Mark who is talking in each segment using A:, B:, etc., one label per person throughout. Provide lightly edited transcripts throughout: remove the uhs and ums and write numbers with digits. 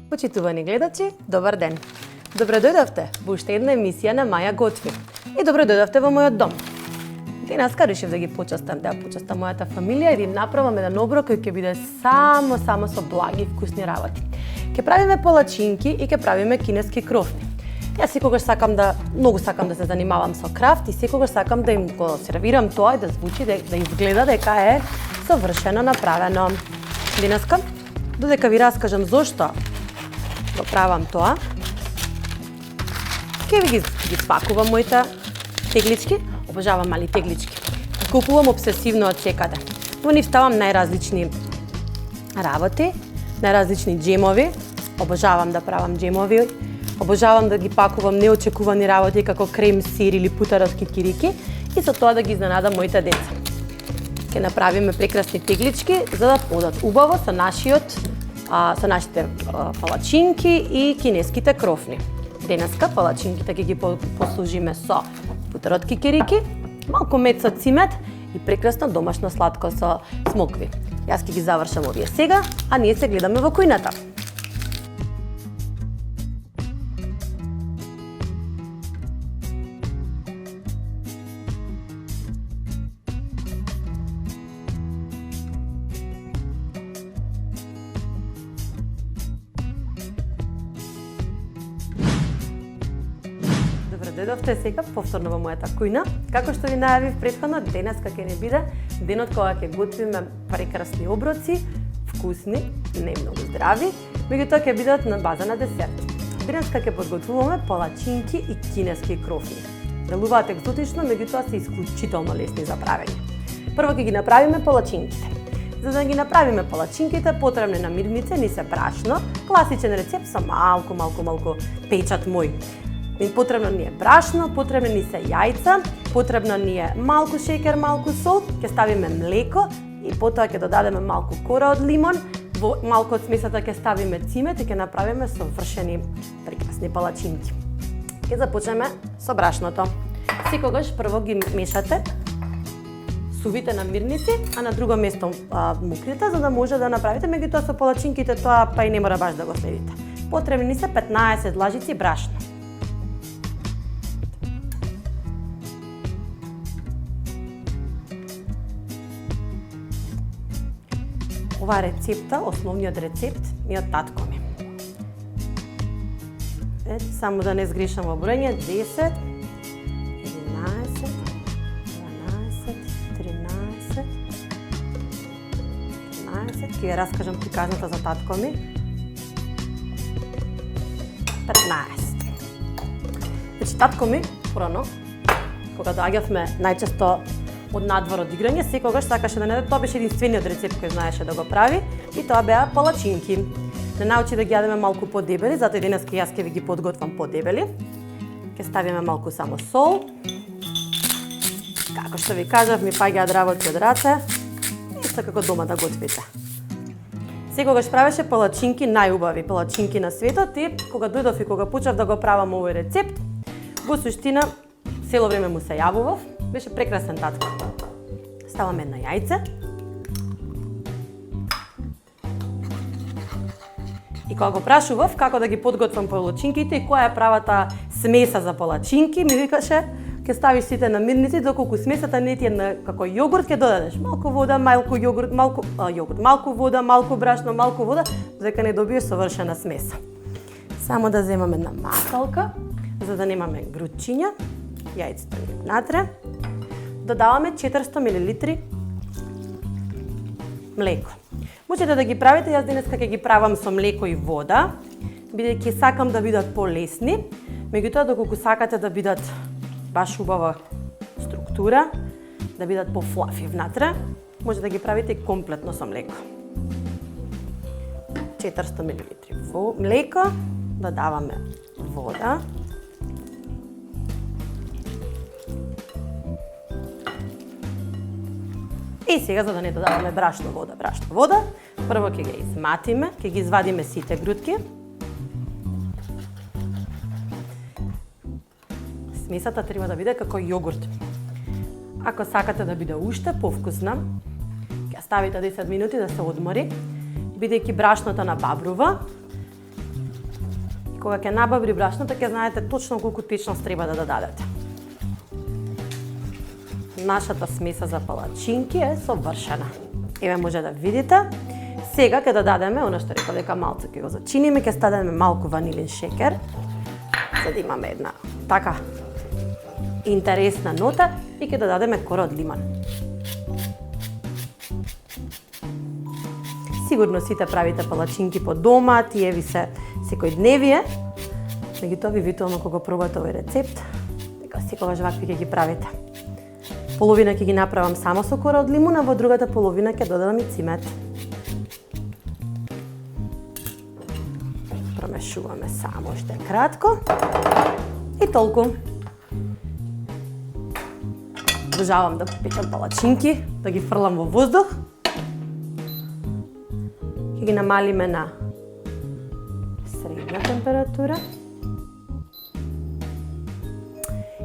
A: Почитувани гледачи, добар ден! Добро дојдовте во уште една емисија на Маја готви. И добро дојдовте во мојот дом. Денеска решив да ги почастам мојата фамилија и да им направам еден оброк кој ќе биде само со благи и вкусни работи. Ќе правиме палачинки и ќе правиме кинески крофни. Јас секогаш многу сакам да се занимавам со крафт и секогаш сакам да им го сервирам тоа и да звучи, да изгледа дека е совршено направено. Денеска, додека ви раскажам зошто го правам тоа, ќе ви ги спакувам моите теглички. Обожавам мали теглички. Купувам обсесивно од секаде. Во нив ставам најразлични работи, најразлични джемови. Обожавам да правам джемови. Обожавам да ги пакувам неочекувани работи како крем сир или путара од кикирики и со тоа да ги изненадам моите деца. Ќе направиме прекрасни теглички за да одат убаво со нашите палачинки и кинеските крофни. Денеска палачинките ќе ги послужиме со путар од кикирики, малку мед со цимет и прекрасно домашно сладко со смокви. Јас ќе ги завршам овие сега, а ние се гледаме во кујната. Дојдовте сега повторно во мојата кујна. Како што ви најавив претходно, денеска ќе ни биде денот кога ќе готвиме прекрасни оброци, вкусни, не многу здрави, меѓутоа ќе бидат на база на десерт. Денеска ќе подготвуваме палачинки и кинески крофни. Делуваат екзотично, меѓутоа се исклучително лесни за правење. Прво ќе ги направиме палачинките. За да ги направиме палачинките, потребни намирници ни се брашно, класичен рецепт со малку печат мој. Потребно ни е брашно, потребни ни се јајца, потребно ни е малку шеќер, малку сол, ќе ставиме млеко и потоа ќе додадеме малку кора од лимон, во малку од смесата ќе ставиме цимет и ќе направиме совршени прекрасни палачинки. Ќе започнеме со брашното. Секогаш прво ги мешате сувите намирници, а на друго место мокрите, за да може да направите, меѓутоа со палачинките тоа па и не мора баш да го следите. Потребни ни се 15 лажици брашно. Ова рецепта, основниот рецепт, ми од татко ми. Само да не сгрешам во броење, 10, 11, 12, 13, 15, ќе ја раскажам приказната за татко ми. 15. Значи, татко ми, порано, кога доаѓавме најчесто од надвор од играње, секогаш сакаше да не тоа беше единствениот рецепт кој знаеше да го прави и тоа беа палачинки. Не научи да ги јадеме малку подебели, затоа денеска јас ќе ви ги подготвам подебели. Ќе ставиме малку само сол. Како што ви кажав, ми паѓаат работи од раце, исто како дома да готвите. Секогаш правеше палачинки, најубави палачинки на светот и кога дојдов и кога почнав да го правам овој рецепт, во суштина цело време му се јавував. Беше прекрасен татко. Ставам едно јајце. И кога го прашував како да ги подготвам палачинките и која е правата смеса за палачинки, ми викаше, ќе ставиш сите намирници, доколку смесата не ти е како јогурт, ќе додадеш малку вода, малку вода, малку брашно, малку вода, дека не добиеш совршена смеса. Само да земам една масалка, за да немаме грудчиња. Јајцето ни внатре. Додаваме 400 мл млеко. Можете да ги правите, јас денеска ќе ги правам со млеко и вода, бидејќи сакам да бидат полесни, меѓутоа доколку сакате да бидат баш убава структура, да бидат пофлафи внатре, може да ги правите и комплетно со млеко. 400 мл млеко, додаваме вода. И сега, за да не додаваме брашно вода, прво ќе ги изматиме, ќе ги извадиме сите грудки. Смесата треба да биде како јогурт. Ако сакате да биде уште повкусна, ќе ставите 10 минути да се одмори, бидејќи брашното набабрува Кога ќе набаври брашното, ќе знаете точно колку течност треба да дадете. Нашата смеса за палачинки е совршена. Еве може да видите. Сега ќе додадеме, она што реков дека малку ќе го зачиниме, ќе стадеме малку ванилин шекер, за да имаме една така интересна нота и ќе додадеме кора од лимон. Сигурно сите правите палачинки по дома, тие ви се секојдневие. Меѓутоа ви ветувам кога пробате овој рецепт, дека секогаш вакви ќе ги правите. Половина ќе ги направам само со кора од лимун, а во другата половина ќе додадам и цимет. Промешуваме само уште кратко и толку. Обожавам да печам палачинки, да ги фрлам во воздух. Ќе ги намалиме на средна температура.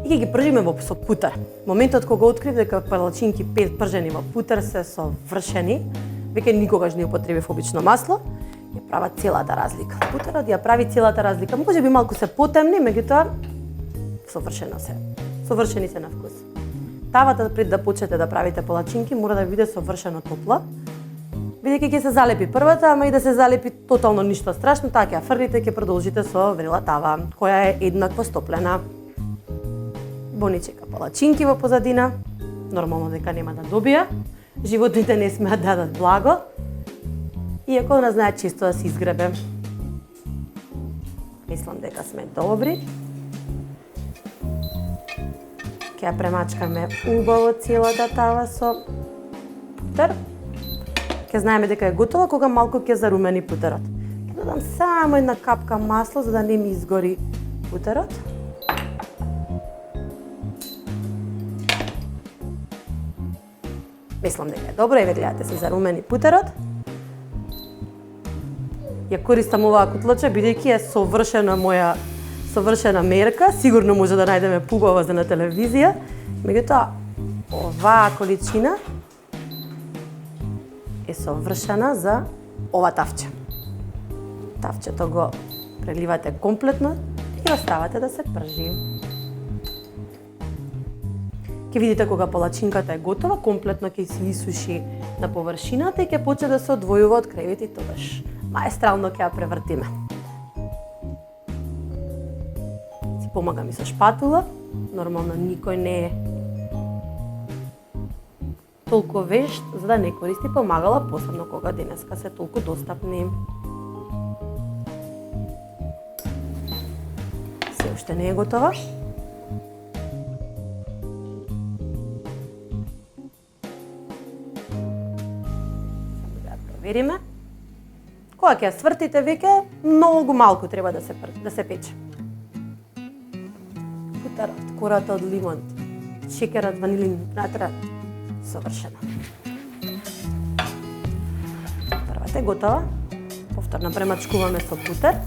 A: И ќе ги пржиме со путер. Моментот кога открив дека палачинки пржени во путер се совршени, веќе никогаш не употребив обично масло, ја прават целата разлика. Путерот ја прави целата разлика. Може би малку се потемни, меѓутоа совршени се на вкус. Тавата пред да почнете да правите палачинки мора да биде совршено топла, бидејќи ќе се залепи првата, ама и да се залепи тотално ништо страшно, така ќе ја фрлите, ќе продолжите со врела тава, која е еднакво стоплена. Бони чека палачинки во позадина, нормално дека нема да добија, животните не смеат да дадат благо, иако она знае често да се изгребе. Мислам дека сме добри. Ќе ја премачкаме убаво целата тава со путер. Ќе знаеме дека е готова кога малку ќе зарумени путерот. Ќе додам само една капка масло за да не ми изгори путерот. Мислам дека е добро, еве гледате се зарумени путерот. Ја користам оваа кутлача бидејќи е совршена мерка, сигурно може да најдеме побава за на телевизија, меѓутоа оваа количина е совршена за ова тавче. Тавчето го преливате комплетно и оставате да се пржи. Ќе видите кога палачинката е готова, комплетно ќе се исуши на површината и ќе почне да се одвојува од крајовите и тогаш маестрално ќе ја превртиме. Си помагам и со шпатула, нормално никој не е толку вешт за да не користи помагала, посебно кога денеска се толку достапни. Се уште не е готова. Провериме. Кога ќе ја свртите веќе, многу малку треба да се пече. Путерот, кората од лимон, шекерот, ванилин, внатре, совршено. Првата е готова. Повторно премачкуваме со путер.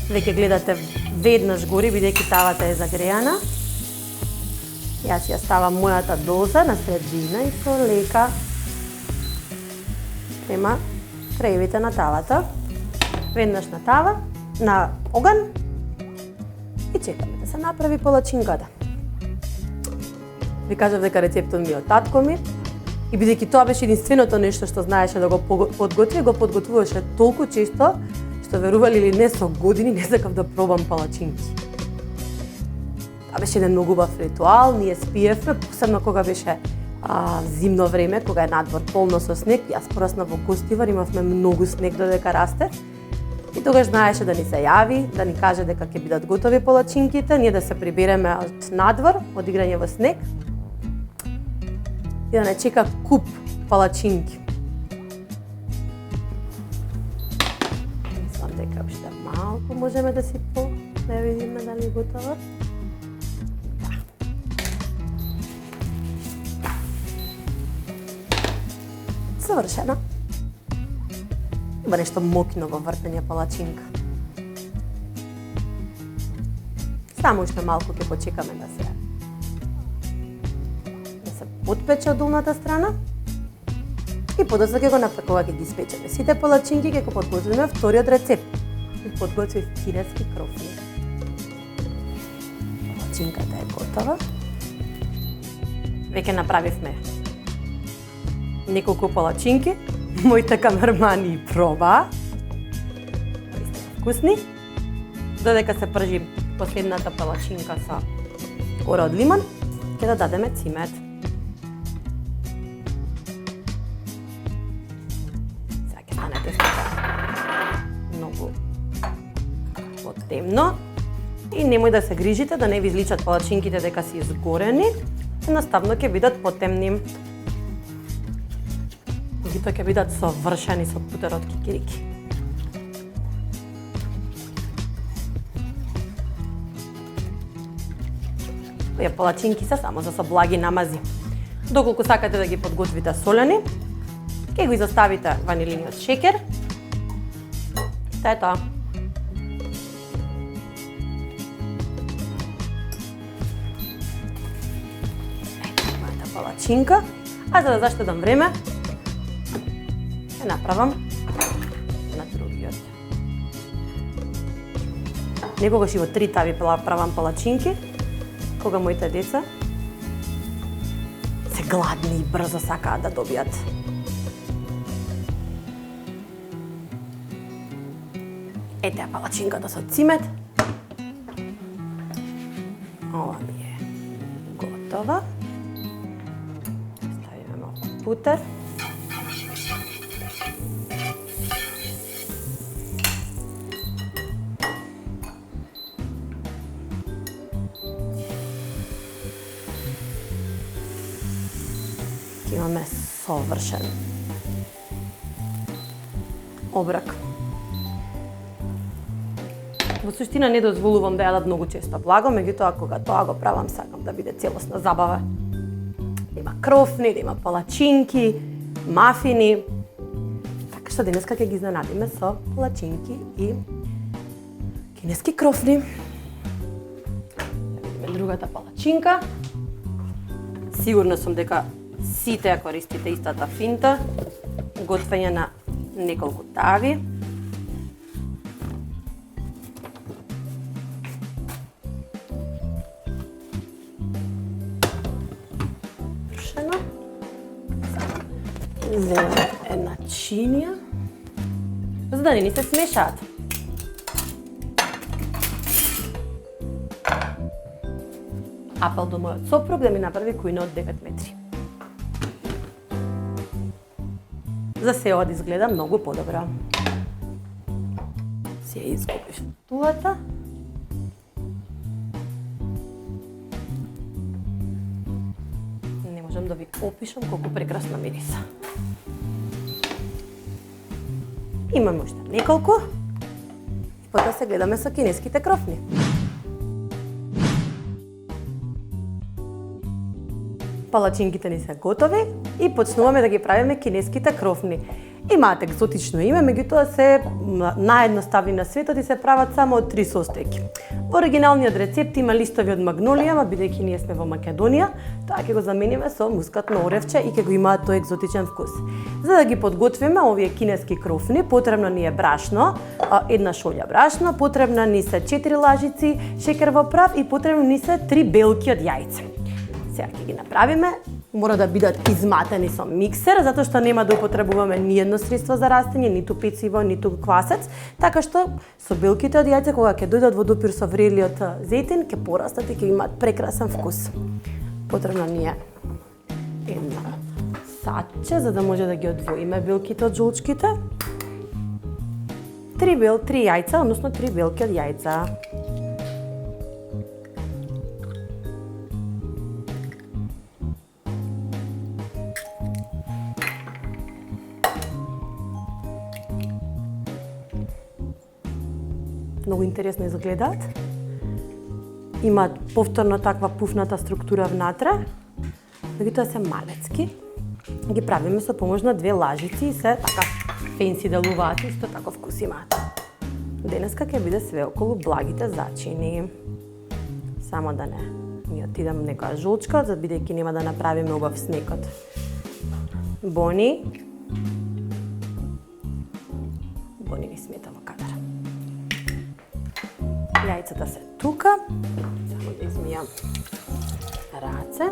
A: Веќе гледате веднаш гори, бидејќи тавата е загрејана. Јас ја ставам мојата доза на средина и со лека према крајевите на тавата. Веднаш на тава, на оган и чекаме да се направи палачинката. Ви кажав дека рецептот ми е од татко ми и бидејќи тоа беше единственото нешто што знаеше да го подготви, го подготвуваше толку често што верували или не со години не сакав да пробам палачинки. Тоа беше еден многу убав ритуал, ние спиевме, посебно кога беше зимно време, кога е надвор полно со снег. Јас пораснав во Костивар, имавме многу снег додека расте. И тогаш знаеше да ни се јави, да ни каже дека ќе бидат готови палачинките, ние да се прибереме од надвор, од играње во снег и да не чека куп палачинки. Мислам дека уште малку можеме да си да видиме дали е готова. Завршена. Има нешто мокно во вртење палачинка. Само уште малку ќе почекаме да се отпече од долната страна и подоцна ќе го направиме, кога ќе ги испечеме сите палачинки, ќе го подготвиме вториот рецепт. подготвив кинески крофни. Палачинката е готова. Веќе направивме неколку палачинки. Моите камермани пробаа. Вкусни. Додека се пржи последната палачинка со кора од лимон, ќе да дадеме цимет. Сега ќе стане тестото многу потемно и немој да се грижите да не ви изличат палачинките дека се изгорени, едноставно ќе бидат потемни. Тоа ќе бидат совршени со путер од кикирики. Овие палачинки се само за со благи намази. Доколку сакате да ги подготвите солени, ќе го изоставите ванилиниот шекер. Тоа е тоа. Ето мојата палачинка. А за да заштедам време, ќе направам на другиот. Некогаш и во 3 тави правам палачинки, кога моите деца се гладни и брзо сакаат да добијат. Ете ја палачинката со цимет. Ова ми е готова. Ставиме малку путер. Имаме совршен оброк. Во суштина не дозволувам да јадат многу често благо, меѓутоа кога тоа го правам, сакам да биде целосна забава. Да има крофни, да има палачинки, мафини. Така што денеска ќе ги изненадиме со палачинки и кинески крофни. Да видиме другата палачинка. Сигурна сум дека сите ја користите истата финта, готвење на неколку тави. Вршено. Земаме една чинија, за да не ни се смешаат. Апел до мојот сопруг да ми направи кујна од 9 метри. За се од изгледа многу подобро. Се ја изгубив туата. Не можам да ви опишам колку прекрасна мириса. Имаме уште неколку. И потоа се гледаме со кинеските крофни. Палачинките ни се готови и почнуваме да ги правиме кинеските крофни. Имаат екзотично име, меѓутоа се наедноставни на светот и се прават само од 3 состојки. Во оригиналниот рецепт има листови од магнолија, ма бидејќи ние сме во Македонија, тоа ќе го замениме со мускатно оревче и ќе го имаат тој екзотичен вкус. За да ги подготвиме овие кинески крофни, потребно ни е брашно, една шолја брашно, потребна ни се 4 лажици шекер во прав и потребно ни се 3 белки од јајце. Сега ќе ги направиме, мора да бидат изматени со миксер, затоа што нема да употребуваме ни едно средство за растење, ниту пециво, ниту квасец, така што со белките од јајце кога ќе дојдат во допир со врелиот зејтин, ќе порастат и ќе имаат прекрасен вкус. Потребно ни е една саче за да може да ги одвоиме белките од жолчките. 3 јајца, односно 3 белки од јајца. Многу интересно изгледаат. Имаат повторно таква пуфната структура внатре, меѓутоа се малецки. Ги правиме со помош на 2 лажици и се така фенси делуваат, исто тако вкус имаат. Денеска ќе биде све околу благите зачини. Само да не ми отидам некоја жолчка, за бидејќи нема да направиме убав снекот. Бони ви смета во кадар. Јајцата се тука. Само да измијам раце.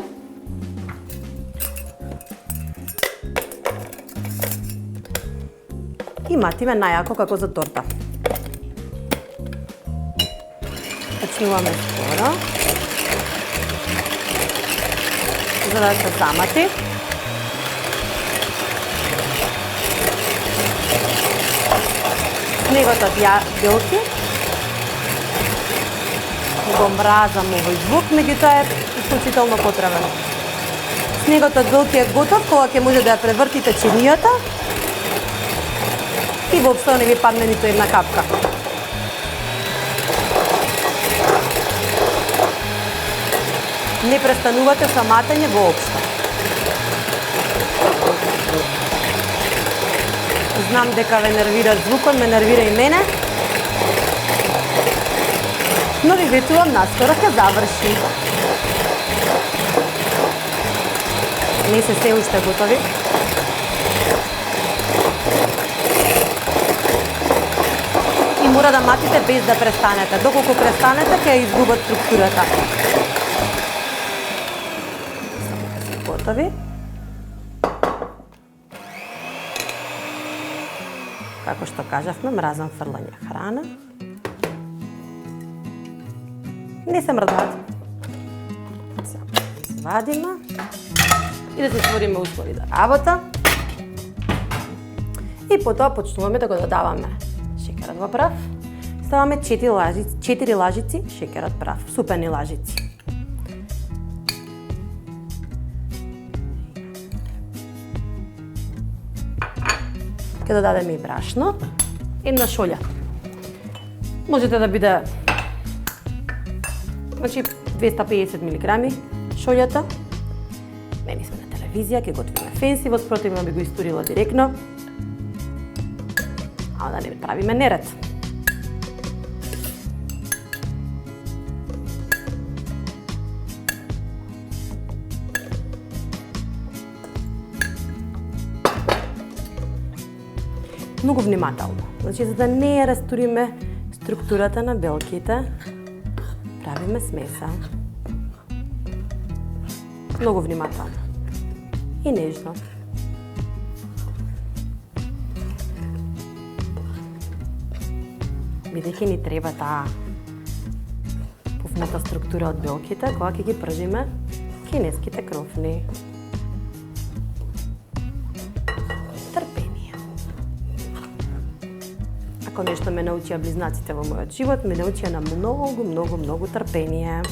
A: И матиме најако како за торта. Почнуваме скоро, за да се замати. Снегот од билки. Го мразам овој звук, меѓутоа е исклучително потребен. Снегот од билки е готов кога ќе може да ја превртите чинијата и воопшто не ви падне ниту една капка. Не престанувате со матење воопшто. Знам дека ве нервира звукот, ме нервира и мене. Но ви ветувам, наскоро ќе заврши. Не се уште готови. И мора да матите без да престанете. Доколку престанете, ќе изгубат структурата. Готови. Како што кажавме, мразам фрлање храна. Не се мрдаат. Само извадиме и да се створиме услови за работа. И потоа почнуваме да го додаваме шекерот во прав. Ставаме 4 лажици шекерот прав, супени лажици. Ќе додадеме и брашно, една шолја. Можете да биде 250 мг шолјата. Не сме на телевизија, ќе готвиме фенси, во спротивно би го истурила директно. А да не правиме неред. Многу внимателно. Значи, за да не ја растуриме структурата на белките, правиме смеса. Многу внимателно. И нежно. Бидејќи ни треба таа пуфната структура од белките, кога ќе ги пржиме кинеските крофни. Ако нешто ме научија близнаците во мојот живот, ме научија на многу трпение.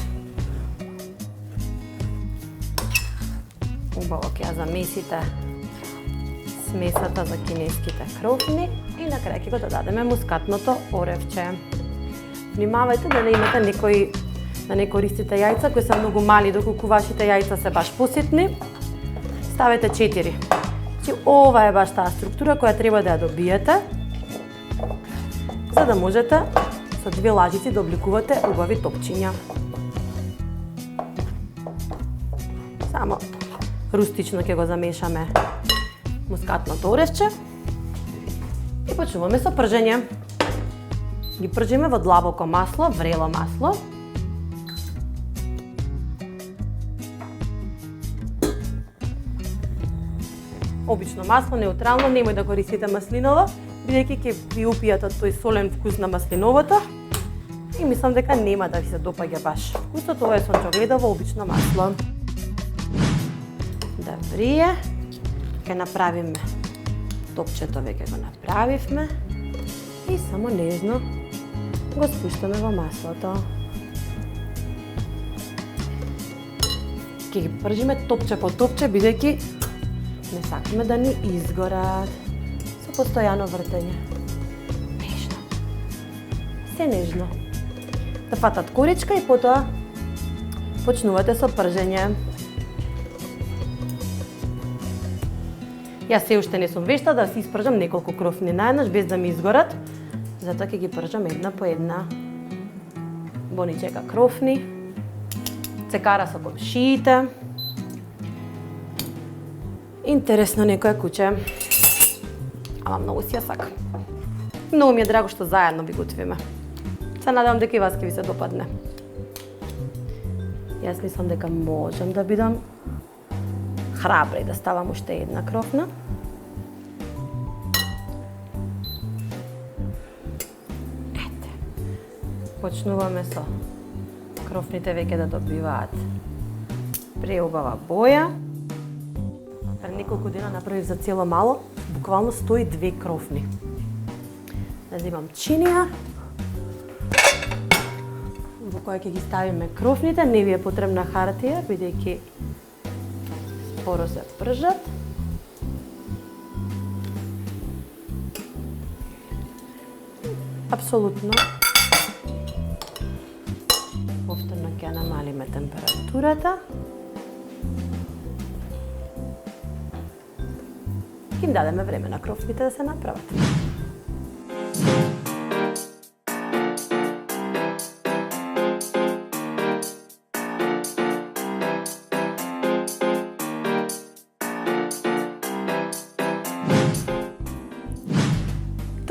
A: Убаво ќе ја замесите смесата за кинеските крофни и на крај ќе го додадеме мускатното оревче. Внимавајте да не имате да не користите јајца кои се многу мали, доколку вашите јајца се баш поситни. Ставете 4. Значи, ова е баш таа структура која треба да ја добиете, за да можете со 2 лажици да обликувате убави топчиња. Само рустично ќе го замешаме мускатното оревче и почнуваме со пржење. Ги пржиме во длабоко масло, врело масло. Обично масло, неутрално, немој да користите маслиново, бидејќи ќе ви упијат од тој солен вкус на маслиновото и мислам дека нема да ви се допаѓа баш вкусот. Ова е сончогледово обично масло. Да врие, ќе направиме топчето, веќе го направивме и само нежно го спуштаме во маслото. Ќе ги пржиме топче по топче, бидејќи не сакаме да ни изгорат. Со постојано вртење. Нежно. Се нежно. Да фатат коричка и потоа почнувате со пржење. Јас се уште не сум вешта да си испржам неколку крофни наеднаш без да ми изгорат. Затоа ќе ги пржам една по една. Бони чека крофни. Цекара со комшиите. Интересно некоја куче. Ама многу си ја сакам. Многу ми е драго што заедно ви готвиме. Се надевам дека и вас ќе ви се допадне. Јас мислам дека можам да бидам храбра и да ставам уште една крофна. Ете. Почнуваме со крофните веќе да добиваат преубава боја. Пред неколку дена направив за цело мало, буквално 102 крофни. Да земам чинија, во која ќе ги ставиме крофните, не ви е потребна хартија, бидејќи споро се пржат. Апсолутно. Повторно ќе намалиме температурата. Ќе им дадеме време на крофните да се направат.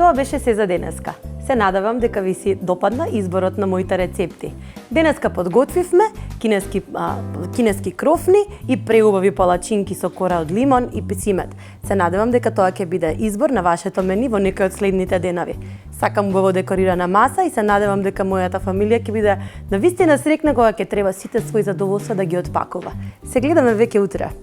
A: Тоа беше се за денеска. Се надевам дека ви си допадна изборот на моите рецепти. Денеска подготвивме кинески крофни и преубави палачинки со кора од лимон и пецимет. Се надевам дека тоа ќе биде избор на вашето мени во некој од следните денови. Сакам убаво декорирана маса и се надевам дека мојата фамилија ќе биде навистина среќна кога ќе треба сите свои задоволства да ги отпакува. Се гледаме веќе утре.